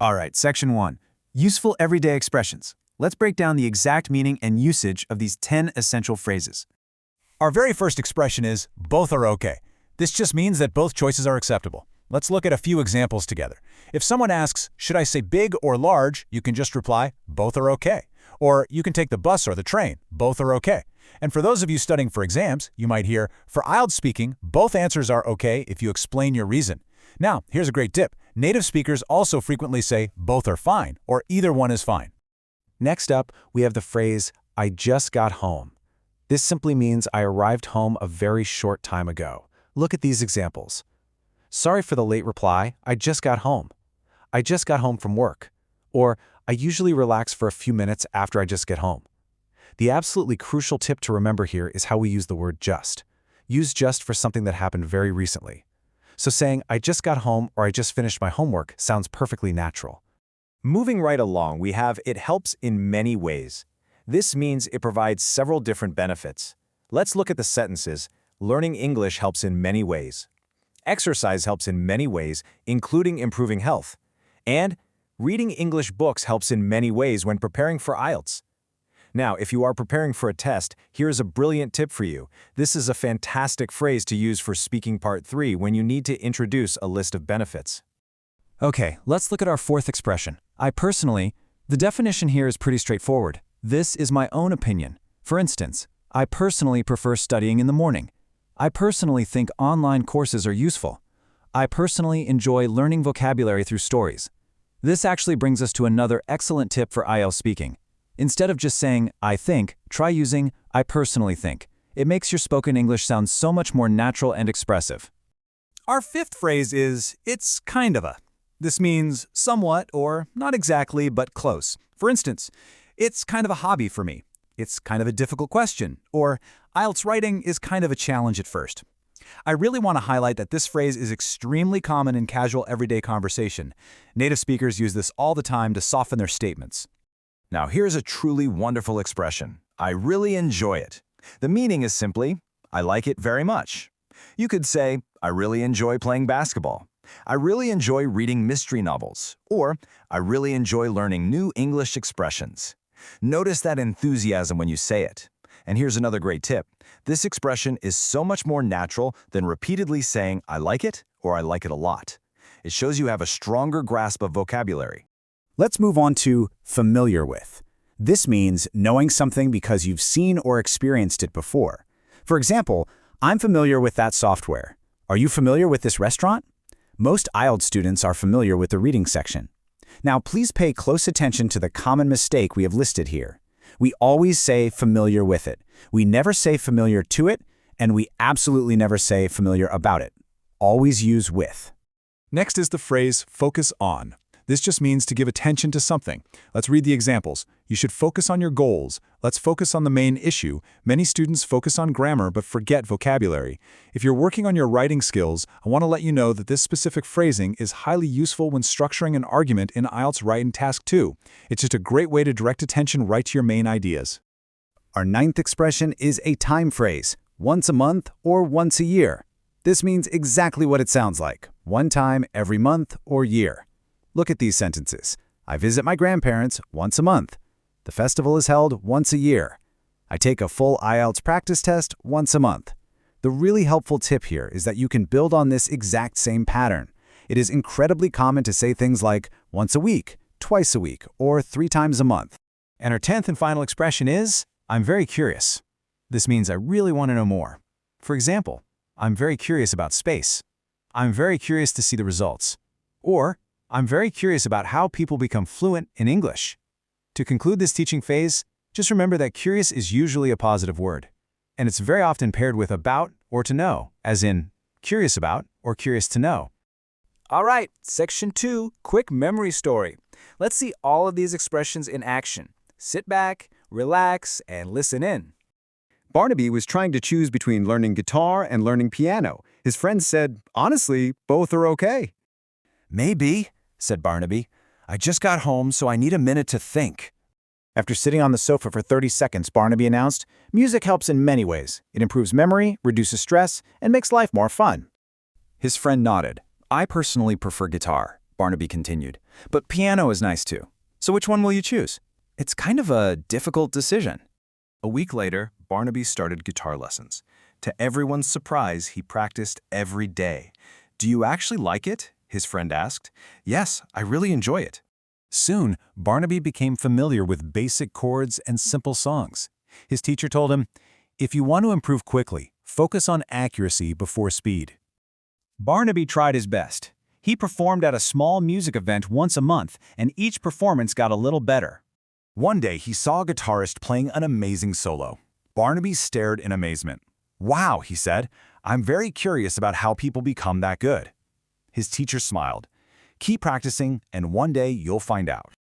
All right, Section 1. Useful everyday expressions. Let's break down the exact meaning and usage of these 10 essential phrases. Our very first expression is, both are okay. This just means that both choices are acceptable. Let's look at a few examples together. If someone asks, should I say big or large, you can just reply, both are okay. Or you can take the bus or the train, both are okay. And for those of you studying for exams, you might hear, for IELTS speaking, both answers are okay if you explain your reason. Now, here's a great tip. Native speakers also frequently say, both are fine, or either one is fine. Next up, we have the phrase, I just got home. This simply means I arrived home a very short time ago. Look at these examples. Sorry for the late reply, I just got home. I just got home from work. Or, I usually relax for a few minutes after I just get home. The absolutely crucial tip to remember here is how we use the word just. Use just for something that happened very recently. So saying, I just got home or I just finished my homework sounds perfectly natural. Moving right along, we have it helps in many ways. This means it provides several different benefits. Let's look at the sentences. Learning English helps in many ways. Exercise helps in many ways, including improving health. And reading English books helps in many ways when preparing for IELTS. Now, if you are preparing for a test, here's a brilliant tip for you. This is a fantastic phrase to use for speaking part 3 when you need to introduce a list of benefits. Okay, let's look at our fourth expression. The definition here is pretty straightforward. This is my own opinion. For instance, I personally prefer studying in the morning. I personally think online courses are useful. I personally enjoy learning vocabulary through stories. This actually brings us to another excellent tip for IELTS speaking. Instead of just saying, I think, try using, I personally think. It makes your spoken English sound so much more natural and expressive. Our fifth phrase is, it's kind of a. This means somewhat or not exactly, but close. For instance, it's kind of a hobby for me. It's kind of a difficult question. Or IELTS writing is kind of a challenge at first. I really want to highlight that this phrase is extremely common in casual everyday conversation. Native speakers use this all the time to soften their statements. Now, here's a truly wonderful expression. I really enjoy it. The meaning is simply, I like it very much. You could say, I really enjoy playing basketball. I really enjoy reading mystery novels. Or, I really enjoy learning new English expressions. Notice that enthusiasm when you say it. And here's another great tip. This expression is so much more natural than repeatedly saying, I like it or I like it a lot. It shows you have a stronger grasp of vocabulary. Let's move on to familiar with. This means knowing something because you've seen or experienced it before. For example, I'm familiar with that software. Are you familiar with this restaurant? Most IELTS students are familiar with the reading section. Now, please pay close attention to the common mistake we have listed here. We always say familiar with it. We never say familiar to it, and we absolutely never say familiar about it. Always use with. Next is the phrase, focus on. This just means to give attention to something. Let's read the examples. You should focus on your goals. Let's focus on the main issue. Many students focus on grammar but forget vocabulary. If you're working on your writing skills, I want to let you know that this specific phrasing is highly useful when structuring an argument in IELTS Write and Task 2. It's just a great way to direct attention right to your main ideas. Our ninth expression is a time phrase, once a month or once a year. This means exactly what it sounds like, one time every month or year. Look at these sentences. I visit my grandparents once a month. The festival is held once a year. I take a full IELTS practice test once a month. The really helpful tip here is that you can build on this exact same pattern. It is incredibly common to say things like once a week, twice a week, or 3 times a month. And our 10th and final expression is, I'm very curious. This means I really want to know more. For example, I'm very curious about space. I'm very curious to see the results. Or, I'm very curious about how people become fluent in English. To conclude this teaching phase, just remember that curious is usually a positive word, and it's very often paired with about or to know, as in curious about or curious to know. All right, Section 2, quick memory story. Let's see all of these expressions in action. Sit back, relax, and listen in. Barnaby was trying to choose between learning guitar and learning piano. His friends said, honestly, both are okay. Maybe, said Barnaby. I just got home, so I need a minute to think. After sitting on the sofa for 30 seconds, Barnaby announced, music helps in many ways. It improves memory, reduces stress, and makes life more fun. His friend nodded. I personally prefer guitar. Barnaby continued. But piano is nice too. So which one will you choose? It's kind of a difficult decision. A week later, Barnaby started guitar lessons. To everyone's surprise, he practiced every day. "Do you actually like it?" his friend asked. "Yes, I really enjoy it." Soon, Barnaby became familiar with basic chords and simple songs. His teacher told him, "If you want to improve quickly, focus on accuracy before speed." Barnaby tried his best. He performed at a small music event once a month, and each performance got a little better. One day, he saw a guitarist playing an amazing solo. Barnaby stared in amazement. "Wow," he said, "I'm very curious about how people become that good." His teacher smiled. "Keep practicing, and one day you'll find out."